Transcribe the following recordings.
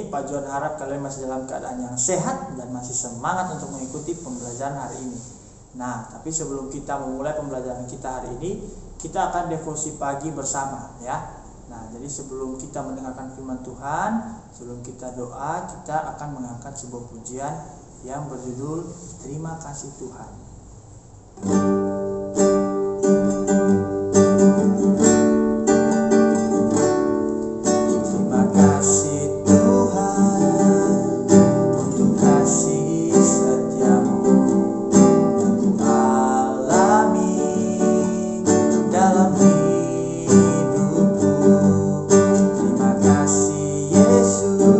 ini Pak Juan harap kalian masih dalam keadaan yang sehat dan masih semangat untuk mengikuti pembelajaran hari ini. Nah, tapi sebelum kita memulai pembelajaran kita hari ini, kita akan devosi pagi bersama ya. Nah, jadi sebelum kita mendengarkan firman Tuhan, sebelum kita doa, kita akan mengangkat sebuah pujian yang berjudul Terima Kasih Tuhan. Terima kasih Tuhan untuk kasih setiamu yang ku alami dalam hidupku. Terima kasih Yesus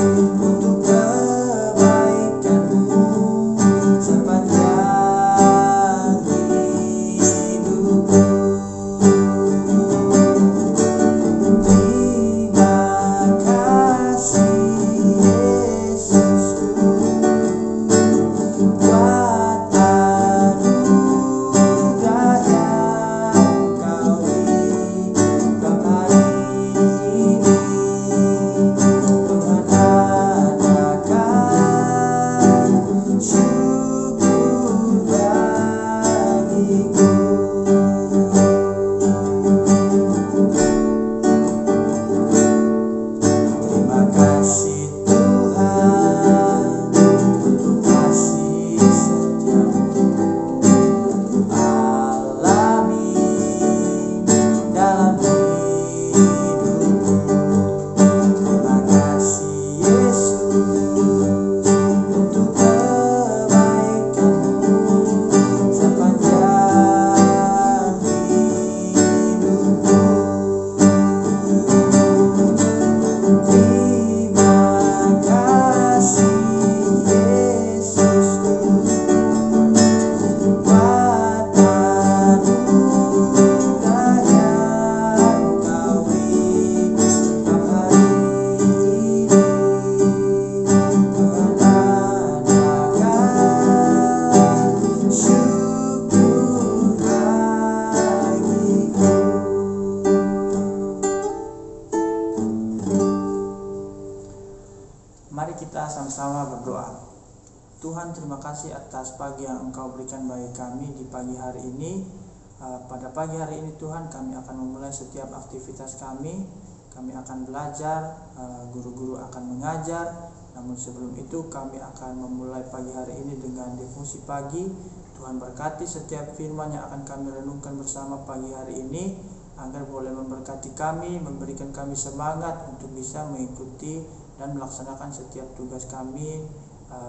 untuk kebaikanmu sepanjang hidupku. Terima kasih Yesusku buat anugerah yang Kau limpahkan hari ini. Tuhan adakan syukur bagiku. Terima kasih Tuhan untuk kasih setiamu yang alami dalam hidupku. Terima kasih Yesus untuk kebaikanmu sepanjang hidupku. Terima kasih Yesusku buat anugerah yang Kau limpahkan hari ini. Tuhan adakan syukur bagiku. Mari kita sama-sama berdoa. Tuhan, terima kasih atas pagi yang Engkau berikan bagi kami di pagi hari ini. Pada pagi hari ini Tuhan, kami akan memulai setiap aktivitas kami. Kami akan belajar, guru-guru akan mengajar. Namun sebelum itu kami akan memulai pagi hari ini dengan devosi pagi. Tuhan berkati setiap firman yang akan kami renungkan bersama pagi hari ini, agar boleh memberkati kami, memberikan kami semangat untuk bisa mengikuti dan melaksanakan setiap tugas kami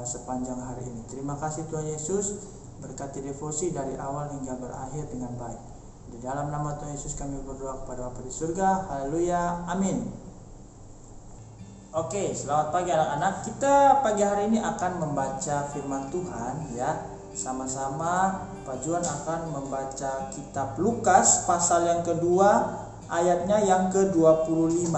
sepanjang hari ini. Terima kasih Tuhan Yesus, berkati devosi dari awal hingga berakhir dengan baik. Di dalam nama Tuhan Yesus kami berdoa kepada Bapa di surga. Haleluya, amin. Oke, selamat pagi anak-anak. Kita pagi hari ini akan membaca firman Tuhan ya. Sama-sama Pak Juan akan membaca kitab Lukas pasal yang kedua, ayatnya yang ke-25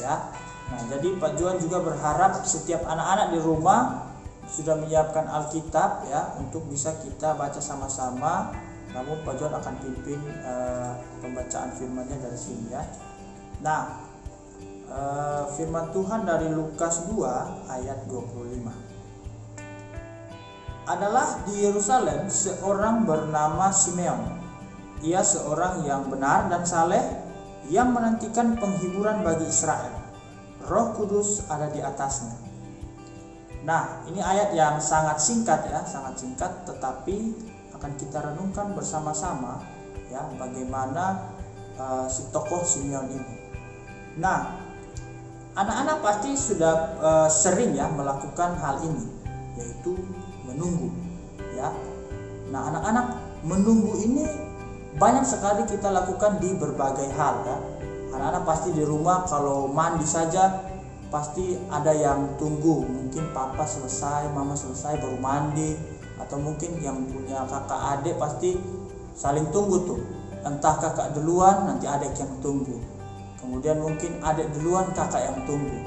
ya. Nah, jadi Pak Juan juga berharap setiap anak-anak di rumah sudah menyiapkan Alkitab ya, untuk bisa kita baca sama-sama. Namun Pak Juan akan pimpin pembacaan firman-Nya dari sini ya. Nah, firman Tuhan dari Lukas 2 ayat 25. Adalah di Yerusalem seorang bernama Simeon. Ia seorang yang benar dan saleh, yang menantikan penghiburan bagi Israel. Roh Kudus ada di atasnya. Nah, ini ayat yang sangat singkat ya, sangat singkat, tetapi akan kita renungkan bersama-sama ya, bagaimana si tokoh Simeon ini. Nah, anak-anak pasti sudah sering ya melakukan hal ini, yaitu menunggu ya. Nah, anak-anak menunggu ini banyak sekali kita lakukan di berbagai hal ya. Anak-anak pasti di rumah kalau mandi saja pasti ada yang tunggu, mungkin papa selesai, mama selesai baru mandi, atau mungkin yang punya kakak adik pasti saling tunggu tuh. Entah kakak duluan, nanti adik yang tunggu. Kemudian mungkin adik duluan, kakak yang tunggu.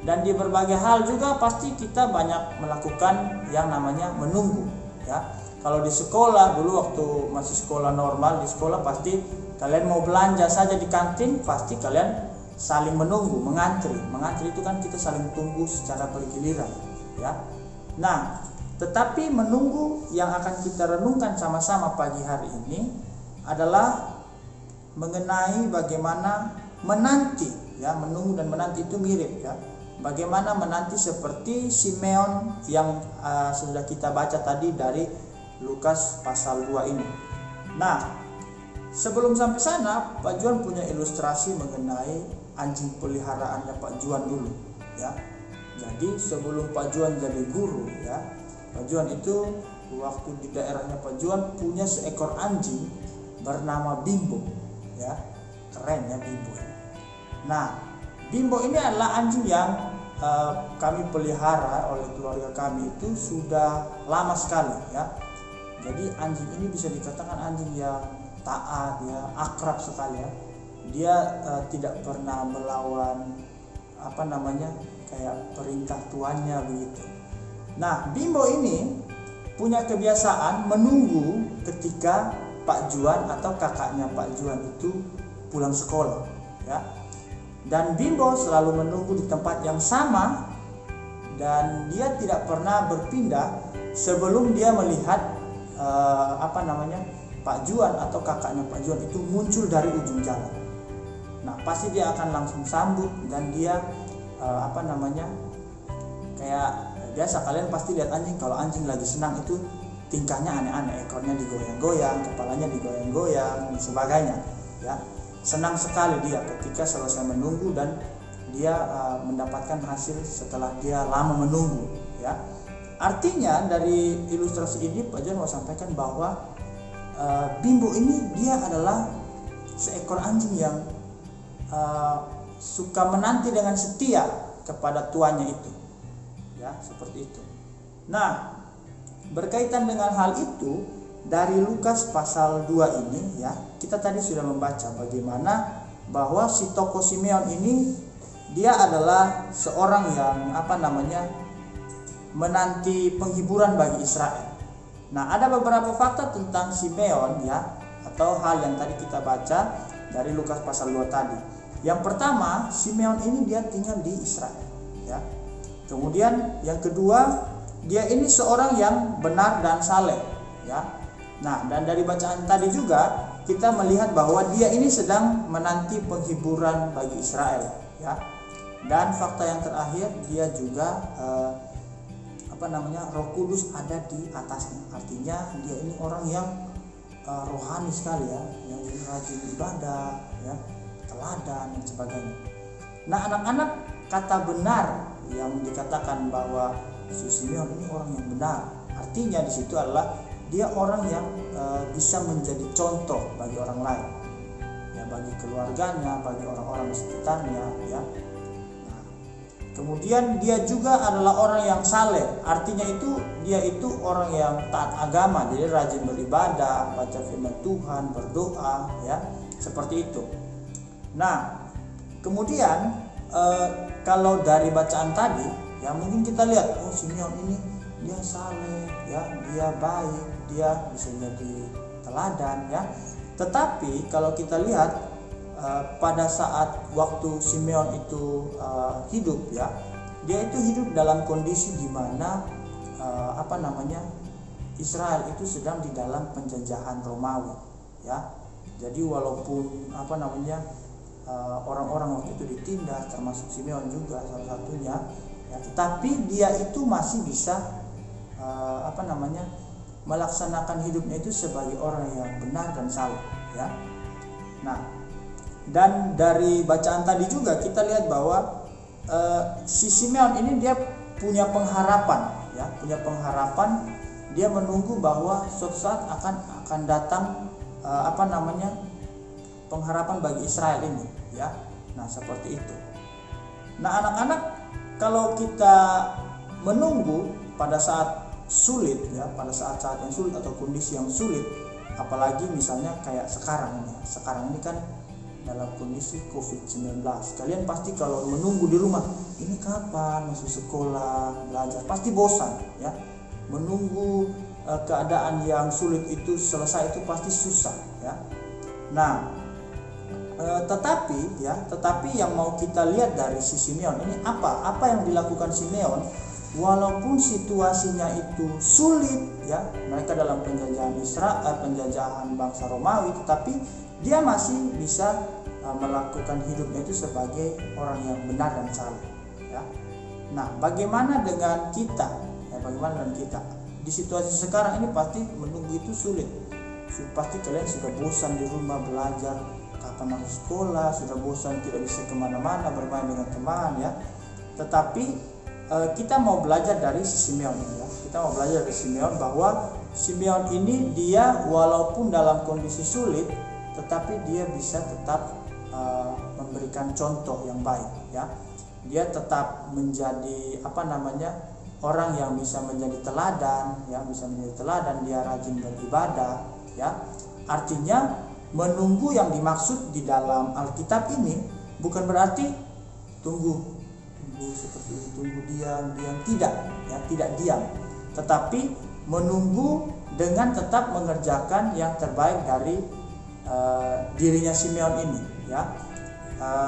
Dan di berbagai hal juga pasti kita banyak melakukan yang namanya menunggu ya. Kalau di sekolah dulu waktu masih sekolah normal, di sekolah pasti kalian mau belanja saja di kantin, pasti kalian saling menunggu, mengantri. Mengantri itu kan kita saling tunggu secara bergiliran, ya. Nah, tetapi menunggu yang akan kita renungkan sama-sama pagi hari ini adalah mengenai bagaimana menanti, ya. Menunggu dan menanti itu mirip, ya. Bagaimana menanti seperti Simeon yang sudah kita baca tadi dari Lukas pasal 2 ini. Nah, sebelum sampai sana, Pak Juan punya ilustrasi mengenai anjing peliharaannya Pak Juan dulu, ya. Jadi sebelum Pak Juan jadi guru, ya, Pak Juan itu waktu di daerahnya Pak Juan punya seekor anjing bernama Bimbo, ya. Keren ya Bimbo. Nah, Bimbo ini adalah anjing yang kami pelihara oleh keluarga kami itu sudah lama sekali, ya. Jadi anjing ini bisa dikatakan anjing yang taat, ya, akrab sekali, ya. Dia tidak pernah melawan kayak perintah tuannya begitu. Nah, Bimbo ini punya kebiasaan menunggu ketika Pak Juan atau kakaknya Pak Juan itu pulang sekolah, ya. Dan Bimbo selalu menunggu di tempat yang sama dan dia tidak pernah berpindah sebelum dia melihat Pak Juan atau kakaknya Pak Juan itu muncul dari ujung jalan. Nah, pasti dia akan langsung sambut dan dia kayak biasa kalian pasti lihat anjing, kalau anjing lagi senang itu tingkahnya aneh-aneh, ekornya digoyang-goyang, kepalanya digoyang-goyang dan sebagainya, ya. Senang sekali dia ketika selesai menunggu dan dia mendapatkan hasil setelah dia lama menunggu, ya. Artinya dari ilustrasi ini Pak Juan mau sampaikan bahwa Bimbo ini dia adalah seekor anjing yang suka menanti dengan setia kepada tuannya itu, ya, seperti itu. Nah, berkaitan dengan hal itu dari Lukas pasal 2 ini, ya, kita tadi sudah membaca bagaimana bahwa si tokoh Simeon ini dia adalah seorang yang menanti penghiburan bagi Israel. Nah, ada beberapa fakta tentang Simeon, ya, atau hal yang tadi kita baca dari Lukas pasal 2 tadi. Yang pertama, Simeon ini dia tinggal di Israel, ya. Kemudian yang kedua, dia ini seorang yang benar dan saleh, ya. Nah, dan dari bacaan tadi juga kita melihat bahwa dia ini sedang menanti penghiburan bagi Israel, ya. Dan fakta yang terakhir, dia juga Roh Kudus ada di atasnya. Artinya dia ini orang yang rohani sekali, ya, yang rajin ibadah, ya, teladan dan sebagainya. Nah, anak-anak, kata benar yang dikatakan bahwa si Simeon ini orang yang benar, artinya di situ adalah dia orang yang bisa menjadi contoh bagi orang lain, ya, bagi keluarganya, bagi orang-orang di sekitarnya, ya. Nah, kemudian dia juga adalah orang yang saleh, artinya dia itu orang yang taat agama, jadi rajin beribadah, baca firman Tuhan, berdoa, ya, seperti itu. Nah, kemudian kalau dari bacaan tadi, ya, mungkin kita lihat, oh, Simeon ini dia saleh, ya, dia baik, dia bisa jadi teladan, ya. Tetapi kalau kita lihat pada saat waktu Simeon itu hidup, ya, dia itu hidup dalam kondisi di mana Israel itu sedang di dalam penjajahan Romawi, ya. Jadi walaupun orang-orang waktu itu ditindas, termasuk Simeon juga salah satunya, ya, tetapi dia itu masih bisa melaksanakan hidupnya itu sebagai orang yang benar dan saleh, ya. Nah, dan dari bacaan tadi juga kita lihat bahwa si Simeon ini dia punya pengharapan, ya, dia menunggu bahwa suatu saat akan datang pengharapan bagi Israel ini, ya. Nah, seperti itu. Nah, anak-anak, kalau kita menunggu pada saat sulit, ya, pada saat-saat yang sulit atau kondisi yang sulit, apalagi misalnya kayak sekarang, ya. Sekarang ini kan dalam kondisi COVID-19. Kalian pasti kalau menunggu di rumah, ini kapan masuk sekolah, belajar, pasti bosan, ya. Menunggu keadaan yang sulit itu selesai itu pasti susah, ya. Nah, Tetapi yang mau kita lihat dari si Simeon ini apa yang dilakukan Simeon, walaupun situasinya itu sulit ya, mereka dalam penjajahan penjajahan bangsa Romawi, tetapi dia masih bisa melakukan hidupnya itu sebagai orang yang benar dan saleh ya. Nah, bagaimana dengan kita? Di situasi sekarang ini pasti menunggu itu sulit. Pasti kalian sudah bosan di rumah belajar, kapan masuk sekolah, sudah bosan tidak bisa kemana-mana bermain dengan teman ya. Tetapi kita mau belajar dari si Simeon ini ya. Kita mau belajar dari Simeon bahwa Simeon ini dia walaupun dalam kondisi sulit, tetapi dia bisa tetap memberikan contoh yang baik ya. Dia tetap menjadi orang yang bisa menjadi teladan ya, dia rajin beribadah ya. Artinya menunggu yang dimaksud di dalam Alkitab ini bukan berarti tunggu seperti itu, tunggu diam tidak diam, tetapi menunggu dengan tetap mengerjakan yang terbaik dari dirinya Simeon ini ya.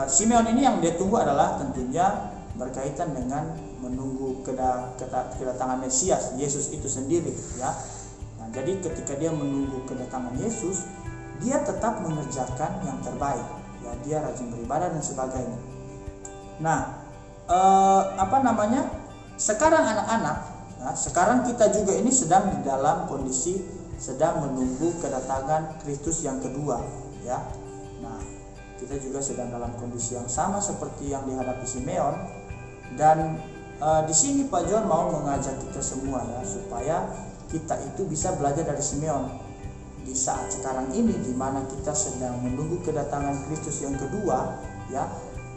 Simeon ini yang dia tunggu adalah tentunya berkaitan dengan menunggu kedatangan Mesias, Yesus itu sendiri ya. Nah, jadi ketika dia menunggu kedatangan Yesus, dia tetap mengerjakan yang terbaik ya, dia rajin beribadah dan sebagainya. Nah, sekarang anak-anak, sekarang kita juga ini sedang di dalam kondisi sedang menunggu kedatangan Kristus yang kedua ya. Nah, kita juga sedang dalam kondisi yang sama seperti yang dihadapi Simeon. Dan di sini Pak John mau mengajak kita semua ya, supaya kita itu bisa belajar dari Simeon di saat sekarang ini, di mana kita sedang menunggu kedatangan Kristus yang kedua ya.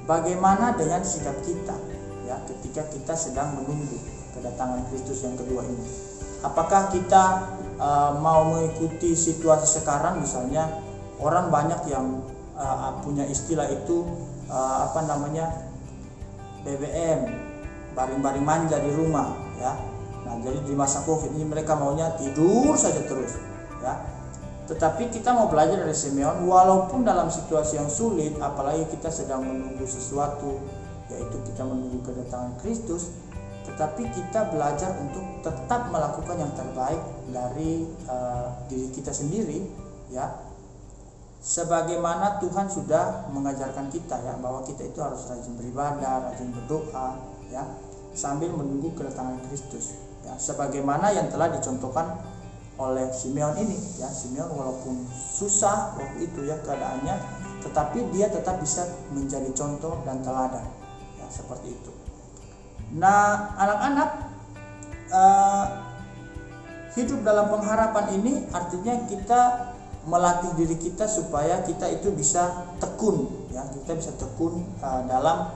Bagaimana dengan sikap kita ya ketika kita sedang menunggu kedatangan Kristus yang kedua ini? Apakah kita mau mengikuti situasi sekarang, misalnya orang banyak yang punya istilah itu BBM, baring-baring manja di rumah ya. Nah, jadi di masa Covid ini mereka maunya tidur saja terus ya. Tetapi kita mau belajar dari Simeon, walaupun dalam situasi yang sulit, apalagi kita sedang menunggu sesuatu, yaitu kita menunggu kedatangan Kristus, tetapi kita belajar untuk tetap melakukan yang terbaik dari diri kita sendiri ya. Sebagaimana Tuhan sudah mengajarkan kita ya, bahwa kita itu harus rajin beribadah, rajin berdoa ya, sambil menunggu kedatangan Kristus ya, sebagaimana yang telah dicontohkan oleh Simeon ini ya. Simeon walaupun susah waktu itu ya keadaannya, tetapi dia tetap bisa menjadi contoh dan teladan ya, seperti itu. Nah, anak-anak, hidup dalam pengharapan ini artinya kita melatih diri kita supaya kita itu bisa tekun ya, kita bisa tekun dalam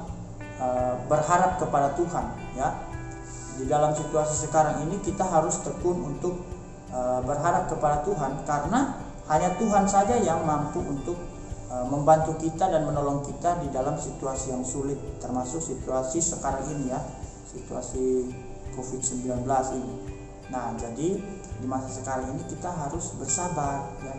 berharap kepada Tuhan ya. Di dalam situasi sekarang ini kita harus tekun untuk berharap kepada Tuhan, karena hanya Tuhan saja yang mampu untuk membantu kita dan menolong kita di dalam situasi yang sulit, termasuk situasi sekarang ini ya, situasi COVID-19 ini. Nah, jadi di masa sekarang ini kita harus bersabar ya,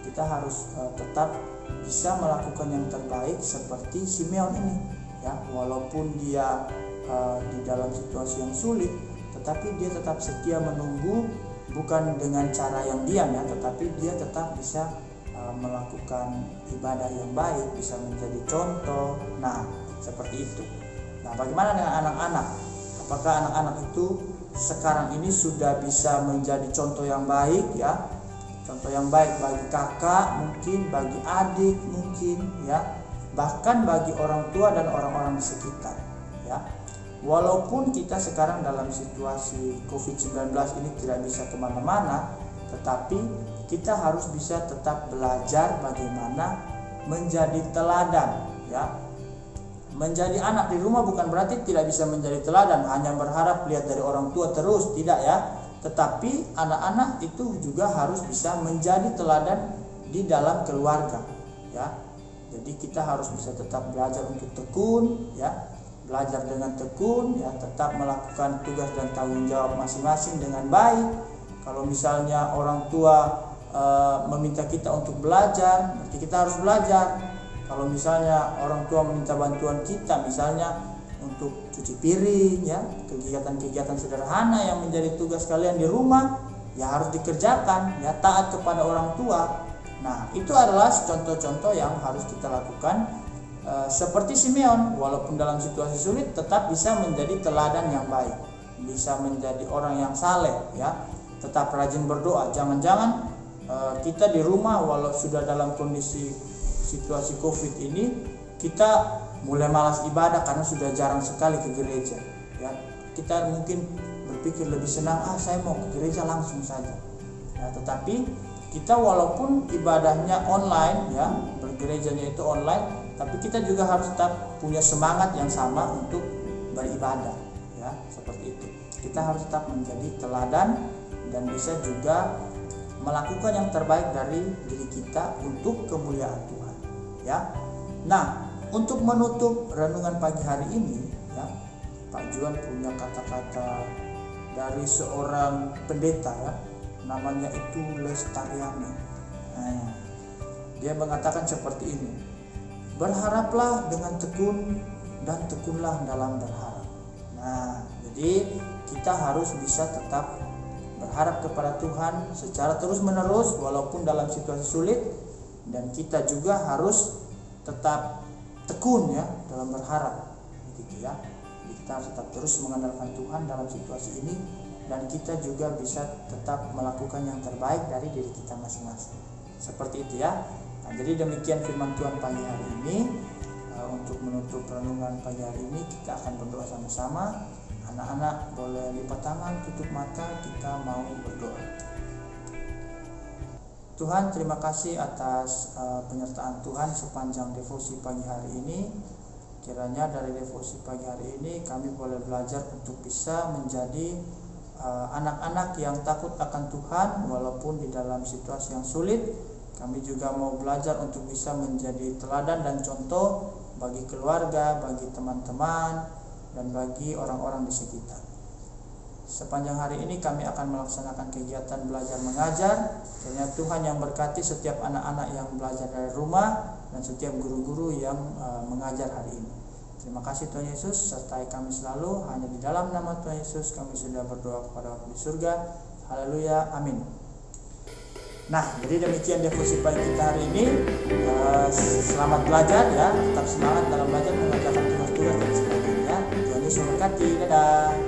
kita harus tetap bisa melakukan yang terbaik seperti Simeon ini ya. Walaupun dia di dalam situasi yang sulit, tetapi dia tetap setia menunggu, bukan dengan cara yang diam ya, tetapi dia tetap bisa melakukan ibadah yang baik, bisa menjadi contoh. Nah, seperti itu. Nah, bagaimana dengan anak-anak? Apakah anak-anak itu sekarang ini sudah bisa menjadi contoh yang baik ya? Contoh yang baik bagi kakak mungkin, bagi adik mungkin ya, bahkan bagi orang tua dan orang-orang di sekitar ya. Walaupun kita sekarang dalam situasi COVID-19 ini tidak bisa kemana-mana, tetapi kita harus bisa tetap belajar bagaimana menjadi teladan ya. Menjadi anak di rumah bukan berarti tidak bisa menjadi teladan, hanya berharap lihat dari orang tua terus, tidak ya. Tetapi anak-anak itu juga harus bisa menjadi teladan di dalam keluarga ya. Jadi kita harus bisa tetap belajar untuk tekun ya, belajar dengan tekun ya, tetap melakukan tugas dan tanggung jawab masing-masing dengan baik. Kalau misalnya orang tua meminta kita untuk belajar, berarti kita harus belajar. Kalau misalnya orang tua meminta bantuan kita, misalnya untuk cuci piring, ya, kegiatan-kegiatan sederhana yang menjadi tugas kalian di rumah, ya harus dikerjakan, ya, taat kepada orang tua. Nah, itu adalah contoh-contoh yang harus kita lakukan. Seperti Simeon, walaupun dalam situasi sulit, tetap bisa menjadi teladan yang baik, bisa menjadi orang yang saleh, ya, tetap rajin berdoa. Jangan-jangan kita di rumah, walau sudah dalam kondisi situasi COVID ini, kita mulai malas ibadah karena sudah jarang sekali ke gereja, ya. Kita mungkin berpikir lebih senang, saya mau ke gereja langsung saja, ya. Tetapi kita walaupun ibadahnya online, ya, bergerejanya itu online, tapi kita juga harus tetap punya semangat yang sama untuk beribadah, ya, seperti itu. Kita harus tetap menjadi teladan dan bisa juga melakukan yang terbaik dari diri kita untuk kemuliaan Tuhan, ya. Nah, untuk menutup renungan pagi hari ini, ya, Pak Juan punya kata-kata dari seorang pendeta, ya, namanya itu Lestariani. Nah, dia mengatakan seperti ini: berharaplah dengan tekun dan tekunlah dalam berharap. Nah, jadi kita harus bisa tetap berharap kepada Tuhan secara terus-menerus walaupun dalam situasi sulit, dan kita juga harus tetap tekun, ya, dalam berharap, begitu, ya. Jadi kita harus tetap terus mengandalkan Tuhan dalam situasi ini, dan kita juga bisa tetap melakukan yang terbaik dari diri kita masing-masing. Seperti itu, ya. Nah, jadi demikian firman Tuhan pagi hari ini. Untuk menutup renungan pagi hari ini, kita akan berdoa sama-sama. Anak-anak boleh lipat tangan, tutup mata, kita mau berdoa. Tuhan, terima kasih atas penyertaan Tuhan sepanjang devosi pagi hari ini. Kiranya dari devosi pagi hari ini kami boleh belajar untuk bisa menjadi anak-anak yang takut akan Tuhan walaupun di dalam situasi yang sulit. Kami juga mau belajar untuk bisa menjadi teladan dan contoh bagi keluarga, bagi teman-teman, dan bagi orang-orang di sekitar. Sepanjang hari ini kami akan melaksanakan kegiatan belajar mengajar. Kiranya Tuhan yang berkati setiap anak-anak yang belajar dari rumah dan setiap guru-guru yang mengajar hari ini. Terima kasih Tuhan Yesus, sertai kami selalu. Hanya di dalam nama Tuhan Yesus kami sudah berdoa kepada Bapa di surga. Haleluya, amin. Nah, jadi demikian devosi pagi kita hari ini. Selamat belajar, ya, tetap semangat dalam belajar mengerjakan tugas-tugas dan sebagainya. Tuhan Yesus memberkati. Dadah.